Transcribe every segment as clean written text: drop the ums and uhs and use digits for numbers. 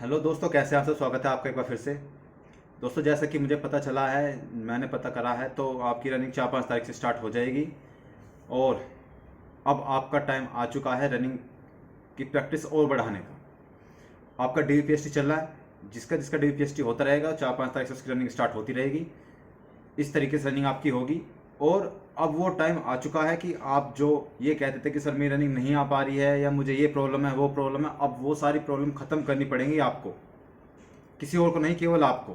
Hello दोस्तों, कैसे आप सब। स्वागत है आपका एक बार फिर से। दोस्तों, जैसा कि मुझे पता चला है, मैंने पता करा है, तो आपकी रनिंग 4-5 तारीख से स्टार्ट हो जाएगी। और अब आपका टाइम आ चुका है रनिंग की प्रैक्टिस और बढ़ाने का। आपका DVPST चल रहा है, जिसका जिसका DVPST होता रहेगा 4-5 तारीख से उसकी रनिंग स्टार्ट होती रहेगी। इस तरीके से रनिंग आपकी होगी। और अब वो टाइम आ चुका है कि आप जो ये कहते थे कि सर मेरी रनिंग नहीं आ पा रही है, या मुझे ये प्रॉब्लम है वो प्रॉब्लम है, अब वो सारी प्रॉब्लम ख़त्म करनी पड़ेंगी आपको, किसी और को नहीं, केवल आपको।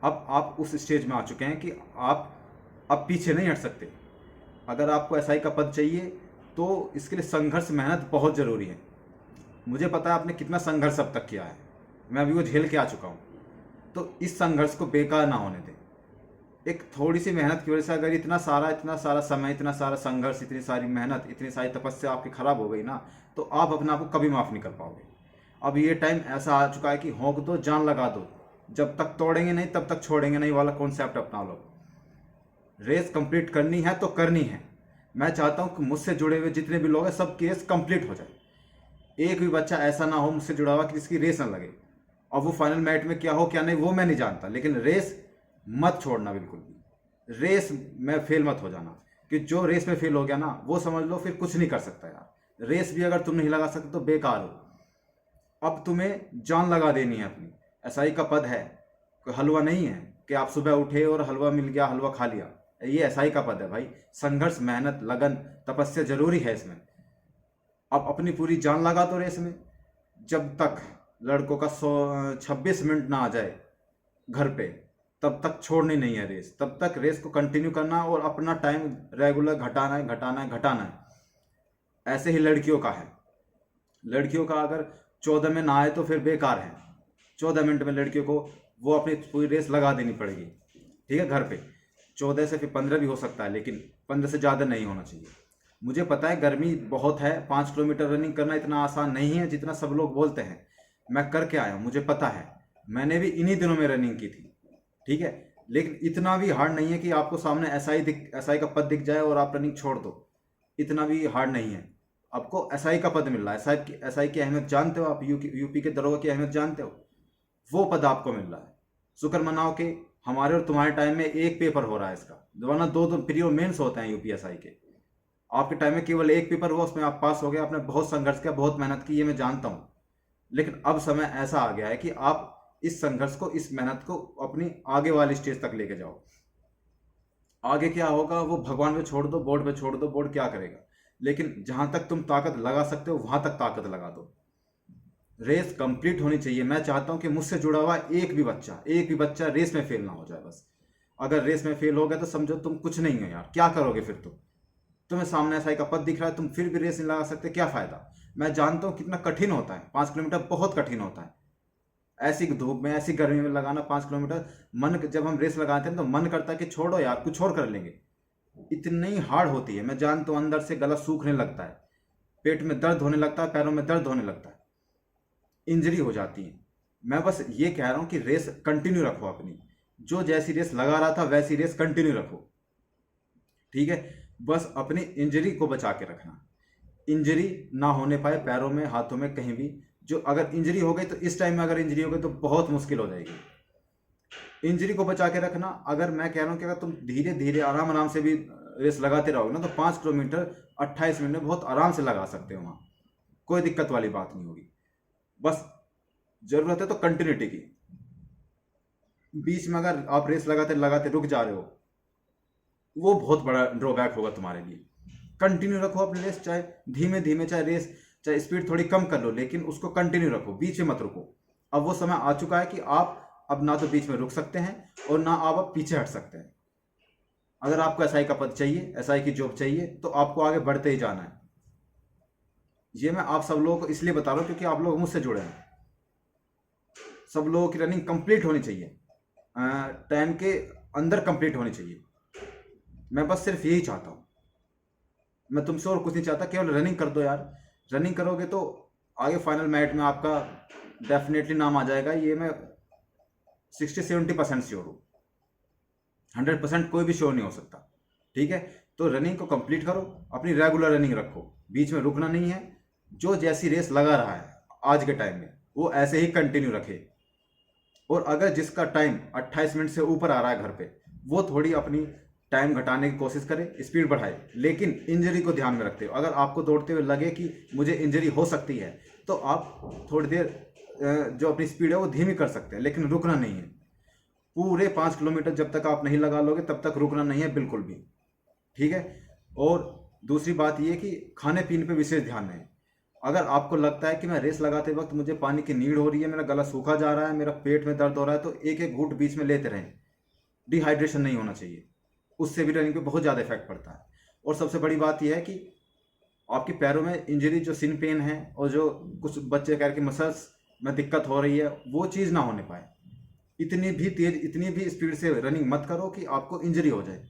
अब आप उस स्टेज में आ चुके हैं कि आप अब पीछे नहीं हट सकते। अगर आपको SI का पद चाहिए तो इसके लिए संघर्ष, मेहनत बहुत ज़रूरी है। मुझे पता है आपने कितना संघर्ष अब तक किया है, मैं अभी वो झेल के आ चुका हूँ। तो इस संघर्ष को बेकार ना होने दें। एक थोड़ी सी मेहनत की वजह से अगर इतना सारा समय, इतना सारा संघर्ष, इतनी सारी मेहनत, इतनी सारी तपस्या आपकी खराब हो गई ना, तो आप अपने आप को कभी माफ़ नहीं कर पाओगे। अब ये टाइम ऐसा आ चुका है कि होंक दो, जान लगा दो। जब तक तोड़ेंगे नहीं तब तक छोड़ेंगे नहीं वाला कॉन्सेप्ट अपना लो। रेस कंप्लीट करनी है तो करनी है। मैं चाहता हूँ कि मुझसे जुड़े हुए जितने भी लोग हैं सब की रेस कंप्लीट हो जाए। एक भी बच्चा ऐसा ना हो मुझसे जुड़ा हुआ कि जिसकी रेस ना लगे। अब वो फाइनल मैच में क्या हो क्या नहीं वो मैं नहीं जानता, लेकिन रेस मत छोड़ना बिल्कुल भी। रेस में फेल मत हो जाना, कि जो रेस में फेल हो गया ना वो समझ लो फिर कुछ नहीं कर सकता यार। रेस भी अगर तुम नहीं लगा सकते तो बेकार हो। अब तुम्हें जान लगा देनी है अपनी। SI का पद है, कोई हलवा नहीं है कि आप सुबह उठे और हलवा मिल गया, हलवा खा लिया। ये SI का पद है भाई। संघर्ष, मेहनत, लगन, तपस्या जरूरी है इसमें। अब अपनी पूरी जान लगा दो रेस में। जब तक लड़कों का 26 मिनट ना आ जाए घर पे, तब तक छोड़नी नहीं है रेस। तब तक रेस को कंटिन्यू करना और अपना टाइम रेगुलर घटाना है, घटाना है, घटाना है। ऐसे ही लड़कियों का है। लड़कियों का अगर 14 में ना आए तो फिर बेकार है। 14 मिनट में लड़कियों को वो अपनी पूरी रेस लगा देनी पड़ेगी, ठीक है, घर पे। 14 से फिर 15 भी हो सकता है, लेकिन 15 से ज़्यादा नहीं होना चाहिए। मुझे पता है गर्मी बहुत है, 5 किलोमीटर रनिंग करना इतना आसान नहीं है जितना सब लोग बोलते हैं। मैं करके आया हूँ, मुझे पता है। मैंने भी इन्हीं दिनों में रनिंग की थी, ठीक है। लेकिन इतना भी हार्ड नहीं है कि आपको सामने SI का पद दिख जाए और आप रनिंग छोड़ दो। इतना भी हार्ड नहीं है। आपको SI का पद मिल रहा है। SI की अहमियत जानते हो आप? यूपी के दरोगा की अहमियत जानते हो? वो पद आपको मिल रहा है। शुक्र मनाओ कि हमारे और तुम्हारे टाइम में एक पेपर हो रहा है इसका, वरना दो दो प्री और मेंस होते हैं UPSI के। आपके टाइम में केवल एक पेपर हुआ, उसमें आप पास हो गए। आपने बहुत संघर्ष किया, बहुत मेहनत की, ये मैं जानता हूँ। लेकिन अब समय ऐसा आ गया है कि आप इस संघर्ष को, इस मेहनत को अपनी आगे वाली स्टेज तक लेके जाओ। आगे क्या होगा वो भगवान पे छोड़ दो, बोर्ड पे छोड़ दो, बोर्ड क्या करेगा। लेकिन जहां तक तुम ताकत लगा सकते हो वहां तक ताकत लगा दो। रेस कंप्लीट होनी चाहिए। मैं चाहता हूं कि मुझसे जुड़ा हुआ एक भी बच्चा रेस में फेल ना हो जाए बस। अगर रेस में फेल हो गया तो समझो तुम कुछ नहीं हो यार। क्या करोगे फिर तुम्हें सामने SI का पद दिख रहा है, तुम फिर भी रेस नहीं लगा सकते, क्या फायदा। मैं जानता हूँ कितना कठिन होता है, 5 किलोमीटर बहुत कठिन होता है। ऐसी धूप में, ऐसी गर्मी में लगाना 5 किलोमीटर। जब हम रेस लगाते हैं तो मन करता है कि छोड़ो यार, कुछ और कर लेंगे। इतनी हार्ड होती है, मैं जानता हूँ। अंदर से गला सूखने लगता है, पेट में दर्द होने लगता है, पैरों में दर्द होने लगता है, इंजरी हो जाती है। मैं बस ये कह रहा हूँ कि रेस कंटिन्यू रखो अपनी। जो जैसी रेस लगा रहा था वैसी रेस कंटिन्यू रखो, ठीक है। बस अपनी इंजरी को बचा के रखना। इंजरी ना होने पाए पैरों में, हाथों में, कहीं भी। जो अगर इंजरी हो गई तो इस टाइम में अगर इंजरी हो गई तो बहुत मुश्किल हो जाएगी। इंजरी को बचा के रखना। अगर मैं कह रहा हूँ कि अगर तुम धीरे धीरे आराम आराम से भी रेस लगाते रहोगे ना, तो 5 किलोमीटर 28 मिनट में बहुत आराम से लगा सकते हो। वहाँ कोई दिक्कत वाली बात नहीं होगी। बस जरूरत है तो कंटिन्यूटी की। बीच में अगर आप रेस लगाते लगाते रुक जा रहे हो, वो बहुत बड़ा ड्रॉबैक होगा तुम्हारे लिए। कंटिन्यू रखो अपनी रेस, चाहे धीमे धीमे, चाहे रेस, चाहे स्पीड थोड़ी कम कर लो, लेकिन उसको कंटिन्यू रखो, बीच में मत रुको। अब वो समय आ चुका है कि आप अब ना तो बीच में रुक सकते हैं और ना आप अब पीछे हट सकते हैं। अगर आपको SI का पद चाहिए, SI की जॉब चाहिए, तो आपको आगे बढ़ते ही जाना है। ये मैं आप सब लोगों को इसलिए बता रहा हूँ क्योंकि आप लोग मुझसे जुड़े हैं। सब लोगों की रनिंग कंप्लीट होनी चाहिए, टाइम के अंदर कंप्लीट होनी चाहिए। मैं बस सिर्फ यही चाहता हूँ। मैं तुमसे और कुछ नहीं चाहता, केवल रनिंग कर दो यार। रनिंग करोगे तो आगे फाइनल मैच में आपका डेफिनेटली नाम आ जाएगा। ये मैं 60-70% श्योर हूँ। 100% कोई भी श्योर नहीं हो सकता, ठीक है। तो रनिंग को कंप्लीट करो, अपनी रेगुलर रनिंग रखो, बीच में रुकना नहीं है। जो जैसी रेस लगा रहा है आज के टाइम में वो ऐसे ही कंटिन्यू रखे। और अगर जिसका टाइम 28 मिनट से ऊपर आ रहा है घर पे, वो थोड़ी अपनी टाइम घटाने की कोशिश करे, स्पीड बढ़ाए, लेकिन इंजरी को ध्यान में रखते हो। अगर आपको दौड़ते हुए लगे कि मुझे इंजरी हो सकती है तो आप थोड़ी देर जो अपनी स्पीड है वो धीमी कर सकते हैं, लेकिन रुकना नहीं है। पूरे 5 किलोमीटर जब तक आप नहीं लगा लोगे तब तक रुकना नहीं है बिल्कुल भी, ठीक है। और दूसरी बात ये कि खाने पीने पे विशेष ध्यान है। अगर आपको लगता है कि मैं रेस लगाते वक्त मुझे पानी की नीड हो रही है, मेरा गला सूखा जा रहा है, मेरा पेट में दर्द हो रहा है, तो एक एक घूंट बीच में लेते रहें। डिहाइड्रेशन नहीं होना चाहिए, उससे भी रनिंग पे बहुत ज़्यादा इफेक्ट पड़ता है। और सबसे बड़ी बात यह है कि आपके पैरों में इंजरी, जो सिन पेन है और जो कुछ बच्चे कह के मसल्स में दिक्कत हो रही है, वो चीज़ ना होने पाए। इतनी भी तेज, इतनी भी स्पीड से रनिंग मत करो कि आपको इंजरी हो जाए।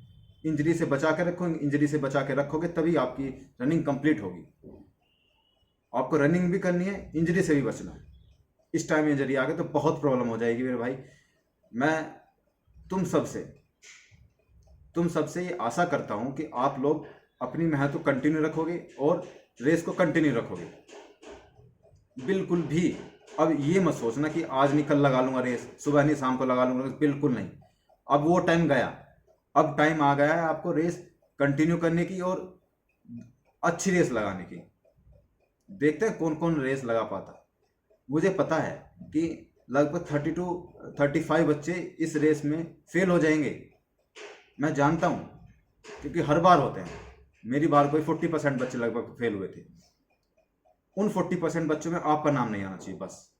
इंजरी से बचा के रखो, इंजरी से बचा के रखोगे तभी आपकी रनिंग कंप्लीट होगी। आपको रनिंग भी करनी है, इंजरी से भी बचना है। इस टाइम इंजरी आ गई तो बहुत प्रॉब्लम हो जाएगी मेरे भाई। मैं तुम सबसे ये आशा करता हूं कि आप लोग अपनी मेहनत को कंटिन्यू रखोगे और रेस को कंटिन्यू रखोगे। बिल्कुल भी अब ये मत सोचना कि आज निकल लगा लूंगा रेस, सुबह नहीं शाम को लगा लूंगा रेस, बिल्कुल नहीं। अब वो टाइम गया, अब टाइम आ गया है आपको रेस कंटिन्यू करने की और अच्छी रेस लगाने की। देखते हैं कौन कौन रेस लगा पाता। मुझे पता है कि लगभग 30 to 35 बच्चे इस रेस में फेल हो जाएंगे, मैं जानता हूं, क्योंकि हर बार होते हैं। मेरी बार कोई 40% बच्चे लगभग फेल हुए थे। उन 40% बच्चों में आपका नाम नहीं आना चाहिए, बस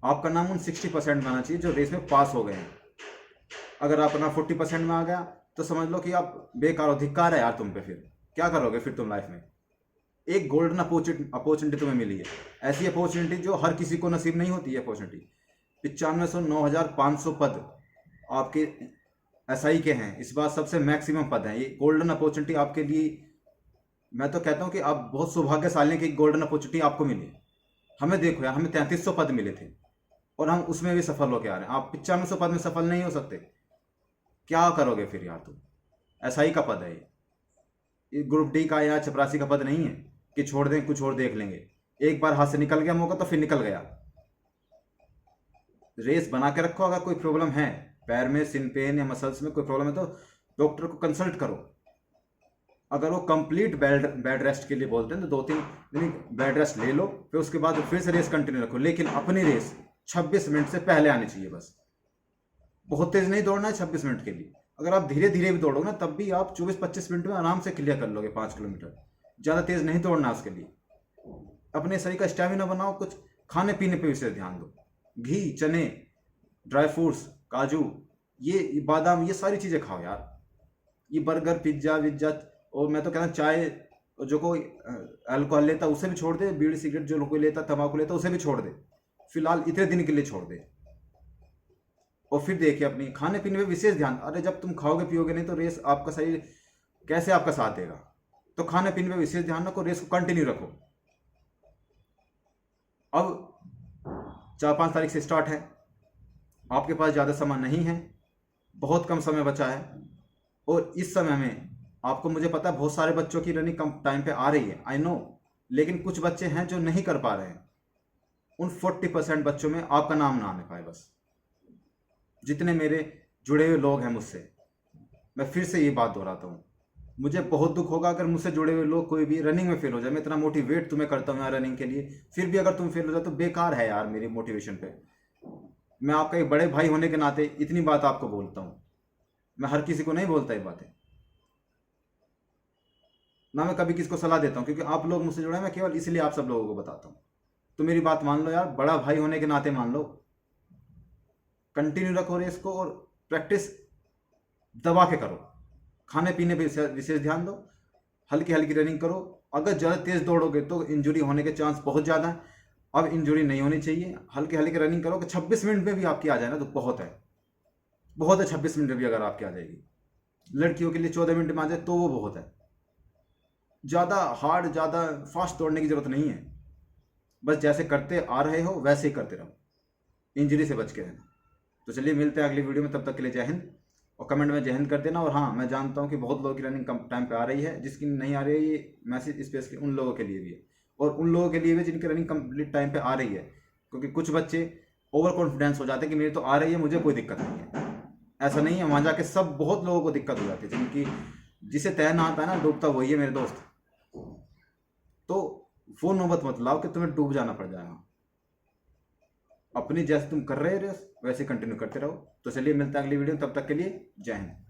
आपका नाम उन 60% में आना चाहिए जो रेस में पास हो गए हैं। अगर आप अपना 40% में आ गया तो समझ लो कि आप बेकार हो, धिक्कार है यार तुम पे। फिर क्या करोगे फिर तुम लाइफ में? एक गोल्डन अपॉर्चुनिटी तुम्हें मिली है, ऐसी अपॉर्चुनिटी जो हर किसी को नसीब नहीं होती है। अपॉर्चुनिटी 9500 9500 पद आपके एसआई के हैं, इस बार सबसे मैक्सिमम पद हैं। ये गोल्डन अपॉर्चुनिटी आपके लिए, मैं तो कहता हूं कि आप बहुत सौभाग्यशाली हैं कि गोल्डन अपॉर्चुनिटी आपको मिली। हमें देखो यार, हमें 3300 पद मिले थे और हम उसमें भी सफल होकर आ रहे हैं। आप 9500 पद में सफल नहीं हो सकते, क्या करोगे फिर यार तुम? एसआई का पद है ये ग्रुप डी का या चपरासी का पद नहीं है कि छोड़ दें कुछ और देख लेंगे। एक बार हाथ से निकल गया मौका तो फिर निकल गया। रेस बना के रखो। अगर कोई प्रॉब्लम है पैर में, सिन पेन या मसल्स में कोई प्रॉब्लम है तो डॉक्टर को कंसल्ट करो। अगर वो कंप्लीट बेड रेस्ट के लिए बोलते हैं तो 2-3 दिन बेड रेस्ट ले लो, फिर उसके बाद फिर से रेस कंटिन्यू रखो। लेकिन अपनी रेस 26 मिनट से पहले आनी चाहिए बस। बहुत तेज नहीं दौड़ना है 26 मिनट के लिए। अगर आप धीरे धीरे भी दौड़ोगे ना तब भी आप 24-25 मिनट में आराम से क्लियर कर लोगे 5 किलोमीटर। ज़्यादा तेज नहीं दौड़ना उसके लिए। अपने शरीर का स्टेमिना बनाओ, कुछ खाने पीने पे विशेष ध्यान दो। घी, चने, ड्राई फ्रूट्स, काजू, ये बादाम, ये सारी चीज़ें खाओ यार। ये बर्गर, पिज्ज़ा विज्जा, और मैं तो कहता हूँ चाय, जो कोई अल्कोहल लेता उसे भी छोड़ दे, बीड़ी सिगरेट जो कोई लेता, तंबाकू लेता उसे भी छोड़ दे, फिलहाल इतने दिन के लिए छोड़ दे। और फिर देखिए अपनी खाने पीने में विशेष ध्यान। अरे जब तुम खाओगे पियोगे नहीं तो रेस आपका शरीर कैसे आपका साथ देगा? तो खाने पीने में विशेष ध्यान रखो, रेस को कंटिन्यू रखो। अब 4-5 तारीख से स्टार्ट है, आपके पास ज़्यादा समय नहीं है, बहुत कम समय बचा है। और इस समय में आपको, मुझे पता है बहुत सारे बच्चों की रनिंग कम टाइम पे आ रही है, आई नो, लेकिन कुछ बच्चे हैं जो नहीं कर पा रहे हैं। उन 40% बच्चों में आपका नाम ना आने पाए बस। जितने मेरे जुड़े हुए लोग हैं मुझसे, मैं फिर से ये बात दोहराता हूँ, मुझे बहुत दुख होगा अगर मुझसे जुड़े हुए लोग कोई भी रनिंग में फेल हो जाए। मैं इतना मोटिवेट तुम्हें करता हूँ यार रनिंग के लिए, फिर भी अगर तुम फेल हो जाए तो बेकार है यार मेरी मोटिवेशन पे। मैं आपका एक बड़े भाई होने के नाते इतनी बात आपको बोलता हूँ। मैं हर किसी को नहीं बोलता ये बातें, ना मैं कभी किसी को सलाह देता हूँ, क्योंकि आप लोग मुझसे जुड़े हैं, मैं केवल इसलिए आप सब लोगों को बताता हूँ। तो मेरी बात मान लो यार, बड़ा भाई होने के नाते मान लो। कंटिन्यू रखो रेस को और प्रैक्टिस दबा के करो। खाने पीने पे विशेष ध्यान दो, हल्की हल्की रनिंग करो। अगर ज़्यादा तेज दौड़ोगे तो इंजरी होने के चांस बहुत ज़्यादा है। अब इंजरी नहीं होनी चाहिए, हल्की हल्की रनिंग करो कि 26 मिनट में भी आपकी आ जाए ना तो बहुत है, बहुत है। 26 मिनट में भी अगर आपकी आ जाएगी, लड़कियों के लिए 14 मिनट में आ जाए तो वो बहुत है। ज़्यादा हार्ड, ज़्यादा फास्ट दौड़ने की ज़रूरत नहीं है, बस जैसे करते आ रहे हो वैसे ही करते रहो, इंजरी से बच के रहना। तो चलिए मिलते हैं अगली वीडियो में, तब तक के लिए जय हिंद। और कमेंट में जय हिंद कर देना। और हाँ, मैं जानता हूँ कि बहुत लोगों की रनिंग कम टाइम पे आ रही है, जिसकी नहीं आ रही है ये मैसेज स्पेशली उन लोगों के लिए भी है। और उन लोगों के लिए भी जिनकी रनिंग कंप्लीट टाइम पे आ रही है, क्योंकि कुछ बच्चे ओवर कॉन्फिडेंस हो जाते हैं कि मेरी तो आ रही है, मुझे कोई दिक्कत नहीं है। ऐसा नहीं है, वहां जाके सब बहुत लोगों को दिक्कत हो जाती है, जिनकी जिसे तैरना आता है ना, डूबता वही है मेरे दोस्त। तो वो नौबत मत लाओ कि तुम्हें डूब जाना पड़ जाएगा। अपनी जैसे तुम कर रहे हो वैसे कंटिन्यू करते रहो। तो चलिए मिलते हैं अगली वीडियो, तब तक के लिए जय हिंद।